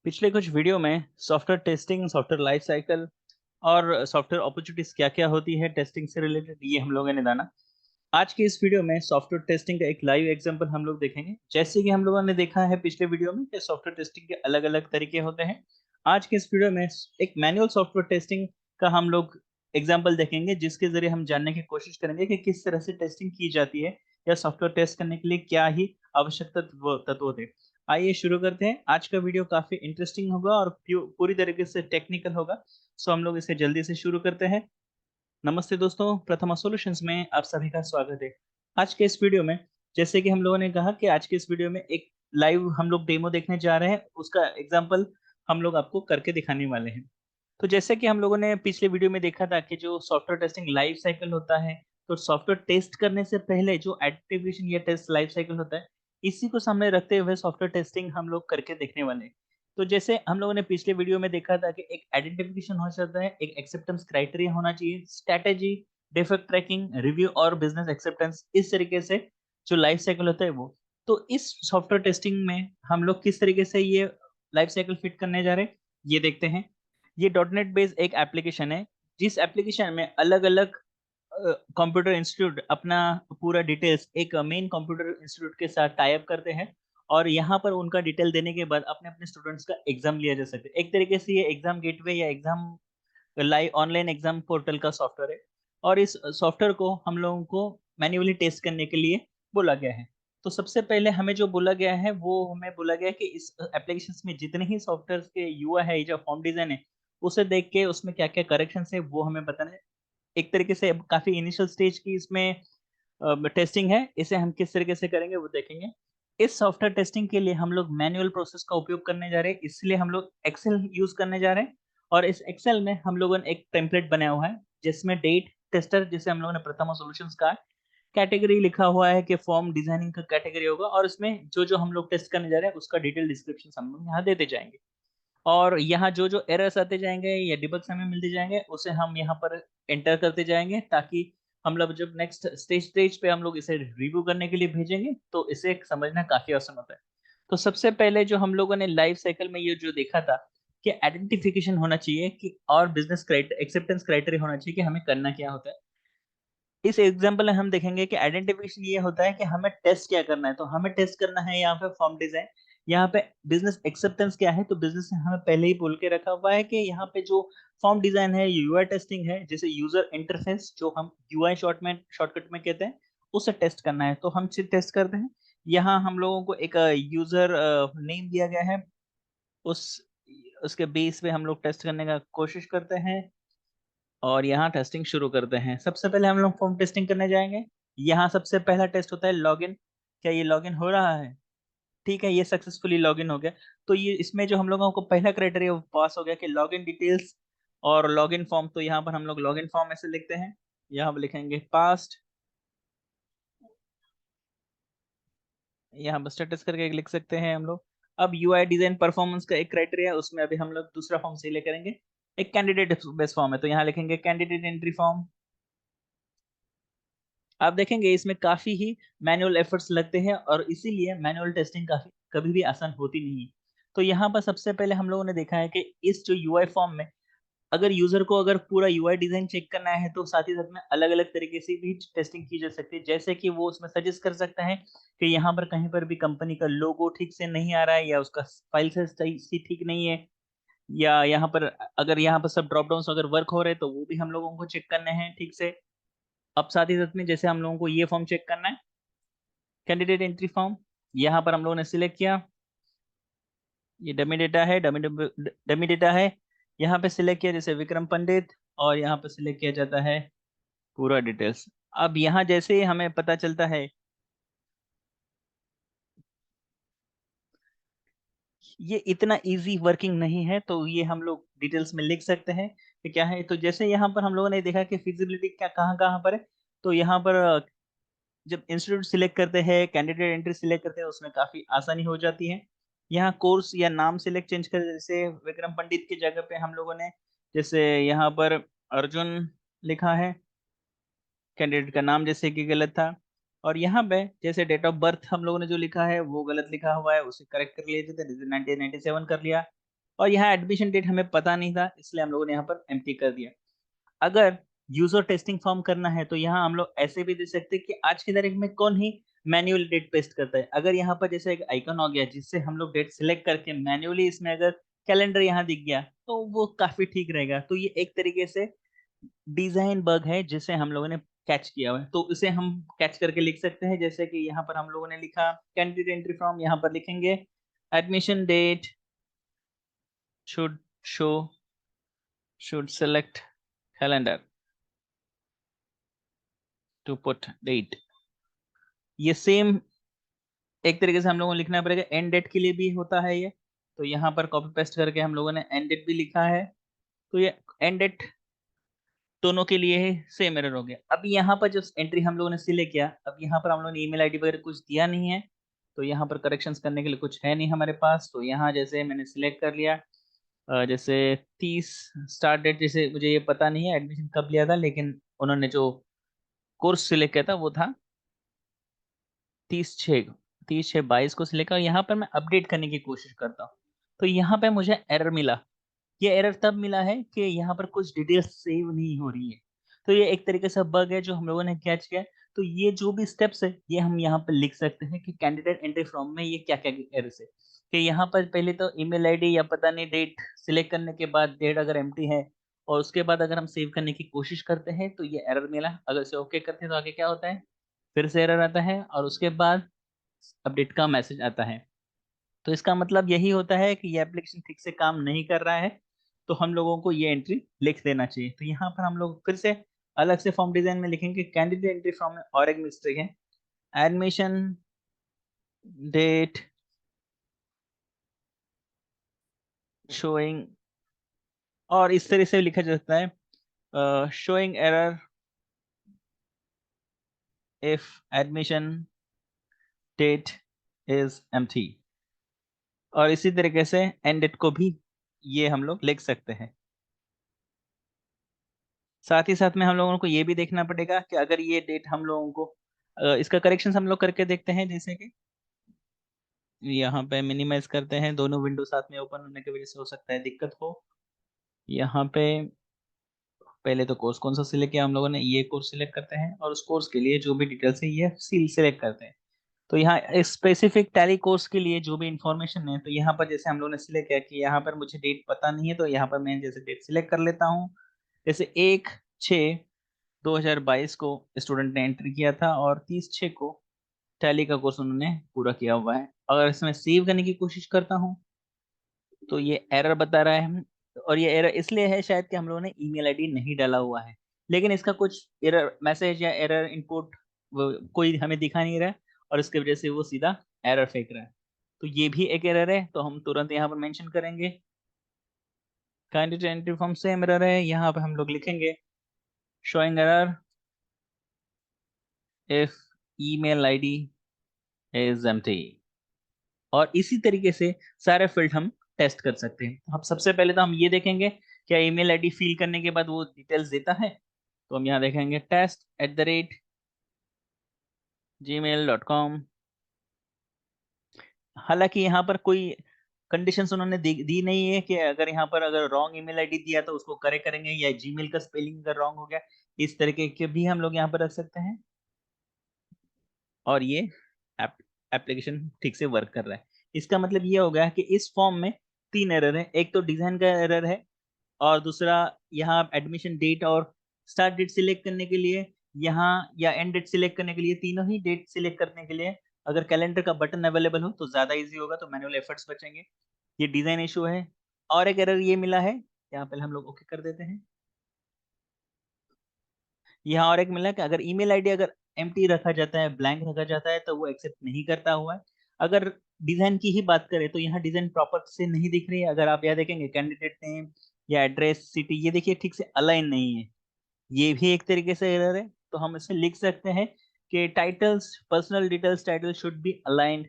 पिछले कुछ वीडियो में software testing, software life cycle और सॉफ्टवेयर अपॉर्चुनिटीज क्या-क्या होती है टेस्टिंग से रिलेटेड, ये हम लोगों ने जाना। आज के इस वीडियो में सॉफ्टवेयर टेस्टिंग का एक लाइव एग्जांपल हम लोग देखेंगे। जैसे कि हम लोगों ने देखा है पिछले वीडियो में कि सॉफ्टवेयर टेस्टिंग के अलग-अलग तरीके होते हैं। आज के इस वीडियो में एक मैनुअल सॉफ्टवेयर टेस्टिंग का हम लोग एग्जांपल देखेंगे, जिसके ज़रिए हम जानने की कोशिश करेंगे कि किस तरह से टेस्टिंग की जाती है या सॉफ्टवेयर टेस्ट करने के लिए क्या ही आवश्यक तत्व होते हैं। आइए शुरू करते हैं। आज का वीडियो काफ़ी इंटरेस्टिंग होगा और पूरी तरीके से टेक्निकल होगा। सो हम लोग इसे जल्दी से शुरू करते हैं। नमस्ते दोस्तों, प्रथमा सॉल्यूशंस में आप सभी का स्वागत है। आज के इस वीडियो में जैसे कि हम लोगों ने कहा कि आज के इस वीडियो में एक लाइव हम लोग डेमो देखने जा रहे हैं, उसका एग्जांपल हम लोग आपको करके दिखाने वाले हैं। तो जैसे कि हम लोगों ने पिछले वीडियो में देखा था कि जो सॉफ्टवेयर टेस्टिंग लाइफ साइकिल होता है, तो सॉफ्टवेयर टेस्ट करने से पहले जो एक्टिवेशन या टेस्ट लाइफ साइकिल होता है, इसी को सामने रखते हुए सॉफ्टवेयर टेस्टिंग हम लोग करके देखने वाले हैं। तो जैसे हम लोगों ने पिछले वीडियो में देखा था कि एक आइडेंटिफिकेशन हो जाता है, एक एक्सेप्टेंस क्राइटेरिया होना चाहिए, स्ट्रैटेजी, डिफेक्ट ट्रैकिंग, रिव्यू और बिजनेस एक्सेप्टेंस, इस तरीके से जो लाइफ साइकिल होता है वो। तो इस सॉफ्टवेयर टेस्टिंग में हम लोग किस तरीके से ये लाइफ साइकिल फिट करने जा रहे हैं, ये देखते हैं। ये डॉट नेट बेस्ड एक एप्लीकेशन है, जिस एप्लीकेशन में अलग-अलग कंप्यूटर इंस्टीट्यूट अपना पूरा डिटेल्स एक मेन कंप्यूटर इंस्टीट्यूट के साथ टाई अप करते हैं और यहाँ पर उनका डिटेल देने के बाद अपने-अपने स्टूडेंट्स का एग्ज़ाम लिया जा सकता है। एक तरीके से ये एग्ज़ाम गेटवे या exam live online exam portal का सॉफ्टवेयर है और इस सॉफ्टवेयर को हम लोगों को मैन्युअली टेस्ट करने के लिए बोला गया है। तो सबसे पहले हमें जो बोला गया है, वो हमें बोला गया है कि इस एप्लीकेशंस में जितने ही सॉफ्टवेयर्स के यूआई है या फॉर्म डिज़ाइन है, उसे देख के उसमें क्या-क्या करेक्शंस है, वो हमें बताना है। एक तरीके से काफ़ी इनिशियल स्टेज की इसमें टेस्टिंग है, इसे हम किस तरीके से करेंगे वो देखेंगे। इस सॉफ्टवेयर टेस्टिंग के लिए हम लोग मैनुअल प्रोसेस का उपयोग करने जा रहे हैं, इसलिए हम लोग एक्सेल यूज़ करने जा रहे हैं और इस एक्सेल में हम लोगों ने एक टेम्पलेट बनाया हुआ है, जिसमें डेट टेस्टर, जिसे हम लोगों ने प्रथमा सॉल्यूशंस कहा है, कैटेगरी लिखा हुआ है कि फॉर्म डिज़ाइनिंग का कैटेगरी होगा और इसमें जो-जो हम लोग टेस्ट करने जा रहे हैं, उसका डिटेल डिस्क्रिप्शंस हम लोग यहाँ देते जाएँगे। और यहाँ जो-जो एरर्स आते जाएँगे या डिबग्स हमें मिलते जाएँगे, उसे हम यहाँ पर एंटर करते जाएँगे, ताकि हम लोग जब नेक्स्ट स्टेज पे हम लोग इसे रिव्यू करने के लिए भेजेंगे, तो इसे समझना काफ़ी आसान होता है। तो सबसे पहले जो हम लोगों ने लाइफ साइकिल में ये जो देखा था कि आइडेंटिफिकेशन होना चाहिए कि और बिज़नेस एक्सेप्टेंस क्राइटेरिया होना चाहिए कि हमें करना क्या होता है। इस एग्जांपल में हम देखेंगे कि आइडेंटिफिकेशन ये होता है कि हमें टेस्ट क्या करना है, तो हमें टेस्ट करना है यहाँ पे फॉर्म डिजाइन। यहाँ पे बिजनेस एक्सेप्टेंस क्या है, तो बिजनेस ने हमें पहले ही बोल के रखा हुआ है कि यहाँ पे जो फॉर्म डिजाइन है, यूआई टेस्टिंग है, जैसे यूजर इंटरफेस, जो हम यूआई शॉर्टकट में कहते हैं, उसे टेस्ट करना है। तो हम सिर्फ टेस्ट करते हैं। यहाँ हम लोगों को एक यूजर नेम दिया गया है, उस उसके बेस पे हम लोग टेस्ट करने का कोशिश करते हैं और यहाँ टेस्टिंग शुरू करते हैं। सबसे पहले हम लोग फ़ॉर्म टेस्टिंग करने जाएँगे। यहाँ सबसे पहला टेस्ट होता है लॉगिन। क्या ये लॉगिन हो रहा है? ठीक है, ये सक्सेसफुली लॉगिन हो गया। तो ये इसमें जो हम लोगों को पहला क्राइटेरिया वो पास हो गया कि लॉगिन डिटेल्स और लॉगिन फॉर्म, तो यहाँ पर हम लोग लॉगिन फॉर्म ऐसे लिखते हैं। यहाँ पे लिखेंगे पास्ड, यहाँ पर स्टेटस करके लिख सकते हैं हम लोग। अब यूआई डिज़ाइन परफॉर्मेंस का एक क्राइटेरिया, उसमें अभी हम लोग दूसरा फॉर्म सिलेक्ट करेंगे। एक कैंडिडेट बेस्ड फॉर्म है, तो यहाँ लिखेंगे कैंडिडेट एंट्री फॉर्म। आप देखेंगे इसमें काफ़ी ही मैनुअल एफर्ट्स लगते हैं और इसीलिए मैनुअल टेस्टिंग काफ़ी कभी भी आसान होती नहीं है। तो यहाँ पर सबसे पहले हम लोगों ने देखा है कि इस जो यूआई फॉर्म में अगर यूज़र को अगर पूरा यूआई डिज़ाइन चेक करना है, तो साथ ही साथ में अलग-अलग तरीके से भी टेस्टिंग की जा सकती है। जैसे कि वो उसमें सजेस्ट कर सकता है कि यहाँ पर कहीं पर भी कंपनी का लोगो ठीक से नहीं आ रहा है या उसका फाइल साइज़ सही से ठीक नहीं है, या यहाँ पर अगर यहाँ पर सब ड्रॉप डाउन्स अगर वर्क हो रहे हैं, तो वो भी हम लोगों को चेक करने हैं ठीक से। अब साथ ही साथ में जैसे हम लोगों को ये फॉर्म चेक करना है, कैंडिडेट एंट्री फॉर्म, यहाँ पर हम लोगों ने सिलेक्ट किया। ये डमी डेटा है। यहाँ पे सिलेक्ट किया जैसे विक्रम पंडित और यहाँ पे सिलेक्ट किया जाता है पूरा डिटेल्स। अब यहाँ जैसे ही हमें पता चलता है ये इतना इजी वर्किंग नहीं है, तो ये हम लोग डिटेल्स में लिख सकते हैं कि क्या है। तो जैसे यहाँ पर हम लोगों ने देखा कि फिजिबिलिटी क्या कहाँ-कहाँ पर है, तो यहाँ पर जब इंस्टीट्यूट सिलेक्ट करते हैं, कैंडिडेट एंट्री सिलेक्ट करते हैं, उसमें काफ़ी आसानी हो जाती है। यहाँ कोर्स या नाम सिलेक्ट चेंज कर, जैसे विक्रम पंडित की जगह पे हम लोगों ने जैसे यहाँ पर अर्जुन लिखा है, कैंडिडेट का नाम जैसे कि गलत था। और यहाँ पे जैसे डेट ऑफ बर्थ हम लोगों ने जो लिखा है वो गलत लिखा हुआ है, उसे करेक्ट कर लिया जाता है, जैसे 1997 कर लिया। और यहाँ एडमिशन डेट हमें पता नहीं था, इसलिए हम लोगों ने यहाँ पर एम्प्टी कर दिया। अगर यूजर टेस्टिंग फॉर्म करना है तो यहाँ हम लोग ऐसे भी दे सकते हैं कि आज की तारीख में कौन ही मैन्युअल डेट पेस्ट करता है। अगर यहाँ पर जैसे एक आइकन हो गया जिससे हम लोग डेट सिलेक्ट करके मैन्युअली इसमें अगर कैलेंडर यहाँ दिख गया तो वो काफी ठीक रहेगा। तो ये एक तरीके से डिजाइन बग है जिसे हम लोगों ने कैच किया हुआ है, तो इसे हम कैच करके लिख सकते हैं। जैसे कि यहाँ पर हम लोगों ने लिखा कैंडिडेट एंट्री फॉर्म, यहाँ पर लिखेंगे admission date should show should select calendar to put date। ये सेम एक तरीके से हम लोगों को लिखना पड़ेगा, एंड डेट के लिए भी होता है ये। तो यहाँ पर कॉपी पेस्ट करके हम लोगों ने एंड डेट भी लिखा है, तो ये एंड डेट दोनों के लिए ही सेम एरर हो गया। अब यहाँ पर जो एंट्री हम लोगों ने सिलेक्ट किया, अब यहाँ पर हम लोगों ने ईमेल आईडी वगैरह कुछ दिया नहीं है, तो यहाँ पर करेक्शंस करने के लिए कुछ है नहीं हमारे पास। तो यहाँ जैसे मैंने सिलेक्ट कर लिया, जैसे 30 स्टार्ट डेट, जैसे मुझे ये पता नहीं है एडमिशन कब लिया था, लेकिन उन्होंने जो कोर्स सिलेक्ट किया था वो था 30/6, 30/6/22 को सिलेक्ट किया। यहाँ पर मैं अपडेट करने की कोशिश करता हूँ, तो यहाँ पे मुझे एरर मिला। ये एरर तब मिला है कि यहाँ पर कुछ डिटेल्स सेव नहीं हो रही है। तो ये एक तरीके से बग है जो हम लोगों ने कैच किया है। तो ये जो भी स्टेप्स है ये हम यहाँ पर लिख सकते हैं कि कैंडिडेट एंट्री फॉर्म में ये क्या क्या एरर्स है। कि यहाँ पर पहले तो ईमेल आईडी या पता नहीं डेट सिलेक्ट करने के बाद डेट अगर एम्प्टी है और उसके बाद अगर हम सेव करने की कोशिश करते हैं तो ये एरर मिला। अगर इसे ओके करते हैं तो आगे क्या होता है, फिर से एरर आता है और उसके बाद अपडेट का मैसेज आता है। तो इसका मतलब यही होता है कि ये एप्लीकेशन ठीक से काम नहीं कर रहा है, तो हम लोगों को ये एंट्री लिख देना चाहिए। तो यहाँ पर हम लोग फिर से अलग से फॉर्म डिजाइन में लिखेंगे कैंडिडेट एंट्री फॉर्म में और एक मिस्टेक है, एडमिशन डेट शोइंग, और इस तरह से लिखा जा सकता है showing error if admission date is empty. और इसी तरीके से एंड डेट को भी ये हम लोग लिख सकते हैं। साथ ही साथ में हम लोगों को ये भी देखना पड़ेगा कि अगर ये डेट हम लोगों को इसका करेक्शन हम लोग करके देखते हैं। जैसे कि यहाँ पे मिनिमाइज करते हैं, दोनों विंडो साथ में ओपन होने की वजह से हो सकता है दिक्कत हो। यहाँ पे पहले तो कोर्स कौन सा सिलेक्ट किया हम लोगों ने, ये कोर्स सिलेक्ट करते हैं और उस कोर्स के लिए जो भी डिटेल्स है ये सील सिलेक्ट करते हैं। तो यहाँ स्पेसिफिक टैली कोर्स के लिए जो भी इंफॉर्मेशन है, तो यहाँ पर जैसे हम लोगों ने सिलेक्ट किया कि यहाँ पर मुझे डेट पता नहीं है, तो यहाँ पर मैं जैसे डेट सिलेक्ट कर लेता हूँ। जैसे 1/6/2022 को स्टूडेंट ने एंट्री किया था और 30/6 को टैली का कोर्स उन्होंने पूरा किया हुआ है। अगर इसमें सेव करने की कोशिश करता हूँ तो ये एरर बता रहा है। और ये एरर इसलिए है शायद कि हम लोगों ने ईमेल आईडी नहीं डाला हुआ है, लेकिन इसका कुछ एरर मैसेज या एरर इनपुट कोई हमें दिखा नहीं रहा है, और इसकी वजह से वो सीधा एरर फेंक रहा है। तो ये भी एक एरर है, तो हम तुरंत यहाँ पर मेंशन करेंगे candidate entry form same error है। यहाँ पर हम लोग लिखेंगे showing error if email ID is empty. और इसी तरीके से सारे फील्ड हम टेस्ट कर सकते हैं। हम सबसे पहले तो हम ये देखेंगे क्या ईमेल आईडी फिल करने के बाद वो डिटेल्स देता है। तो हम यहाँ देखेंगे test@gmail.com। हालांकि यहाँ पर कोई कंडीशंस उन्होंने दी नहीं है कि अगर यहाँ पर अगर रॉन्ग ईमेल आईडी दिया तो उसको करे करेंगे, या जीमेल का स्पेलिंग अगर रॉन्ग हो गया, इस तरीके के भी हम लोग यहाँ पर रख सकते हैं। और ये एप्लीकेशन ठीक से वर्क कर रहा है। इसका मतलब ये हो गया कि इस फॉर्म में 3 एरर है, एक तो डिजाइन का एरर है, और दूसरा यहाँ एडमिशन डेट और स्टार्ट डेट सिलेक्ट करने के लिए, यहाँ या एंड डेट सिलेक्ट करने के लिए, तीनों ही डेट सिलेक्ट करने के लिए अगर कैलेंडर का बटन अवेलेबल हो तो ज्यादा इजी होगा, तो मैनुअल एफर्ट्स बचेंगे। ये डिजाइन इशू है। और एक एरर ये मिला है, यहाँ पहले हम लोग ओके कर देते हैं। यहाँ और एक मिला कि अगर ईमेल आईडी अगर एम्प्टी रखा जाता है, ब्लैंक रखा जाता है, तो वो एक्सेप्ट नहीं करता हुआ है। अगर डिजाइन की ही बात करें तो यहाँ डिजाइन प्रॉपर से नहीं दिख रही है। अगर आप यहाँ देखेंगे कैंडिडेट नेम या एड्रेस सिटी, ये देखिए ठीक से अलाइन नहीं है, ये भी एक तरीके से एरर है। तो हम इसे लिख सकते हैं कि titles, personal details title should be aligned,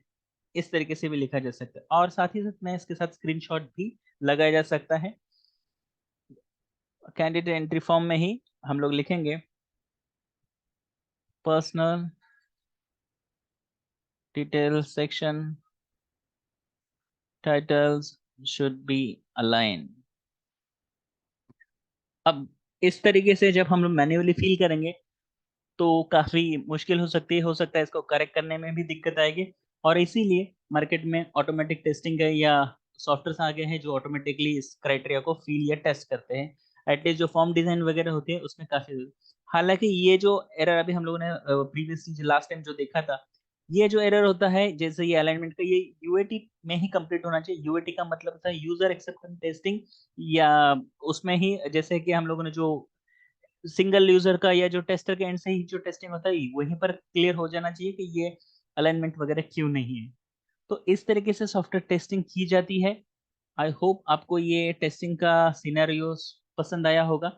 इस तरीके से भी लिखा जा सकता है। और साथ ही साथ मैं इसके साथ स्क्रीनशॉट भी लगाया जा सकता है। कैंडिडेट एंट्री फॉर्म में ही हम लोग लिखेंगे personal detail section titles should be aligned. अब इस तरीके से जब हम लोग मैन्युअली फ़ील करेंगे, तो काफ़ी मुश्किल हो सकता है इसको करेक्ट करने में भी दिक्कत आएगी और इसीलिए मार्केट में ऑटोमेटिक टेस्टिंग है या सॉफ्टवेयर्स आ गए हैं जो ऑटोमेटिकली इस क्राइटेरिया को फ़ील या टेस्ट करते हैं। एटलीस्ट जो फॉर्म डिज़ाइन वगैरह होती है उसमें काफ़ी हालाँकि ये जो एरर अभी हम लोगों ने प्रीवियसली जो लास्ट टाइम जो देखा था, ये जो एरर होता है जैसे ये अलाइनमेंट का ये यूएटी में ही कंप्लीट होना चाहिए। यूएटी का मतलब होता है यूज़र एक्सेप्टेंस टेस्टिंग या उसमें ही जैसे कि हम लोगों ने जो सिंगल यूज़र का या जो टेस्टर के एंड से ही जो टेस्टिंग होता है, वहीं पर क्लियर हो जाना चाहिए कि ये अलाइनमेंट वगैरह क्यों नहीं है। तो इस तरीके से सॉफ्टवेयर टेस्टिंग की जाती है। आई होप आपको ये टेस्टिंग का सिनेरियोस पसंद आया होगा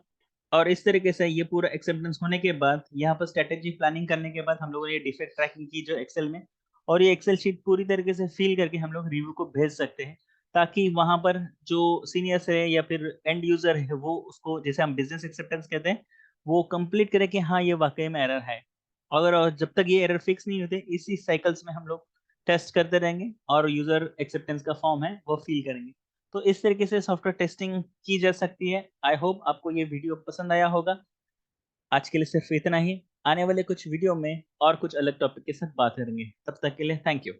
और इस तरीके से ये पूरा एक्सेप्टेंस होने के बाद यहाँ पर स्ट्रैटेजी प्लानिंग करने के बाद हम लोगों ने ये डिफेक्ट ट्रैकिंग की जो एक्सेल में और ये एक्सेल शीट पूरी तरीके से फिल करके हम लोग रिव्यू को भेज सकते हैं ताकि वहाँ पर जो सीनियर्स है या फिर एंड यूजर है वो उसको जैसे हम बिजनेस एक्सेप्टेंस कहते हैं वो कंप्लीट करे कि हाँ ये वाकई में एरर है। अगर और जब तक ये एरर फिक्स नहीं होते इसी साइकिल्स में हम लोग टेस्ट करते रहेंगे और यूजर एक्सेप्टेंस का फॉर्म है वो फिल करेंगे। तो इस तरीके से सॉफ्टवेयर टेस्टिंग की जा सकती है। आई होप आपको ये वीडियो पसंद आया होगा। आज के लिए सिर्फ इतना ही। आने वाले कुछ वीडियो में और कुछ अलग टॉपिक के साथ बात करेंगे। तब तक के लिए थैंक यू।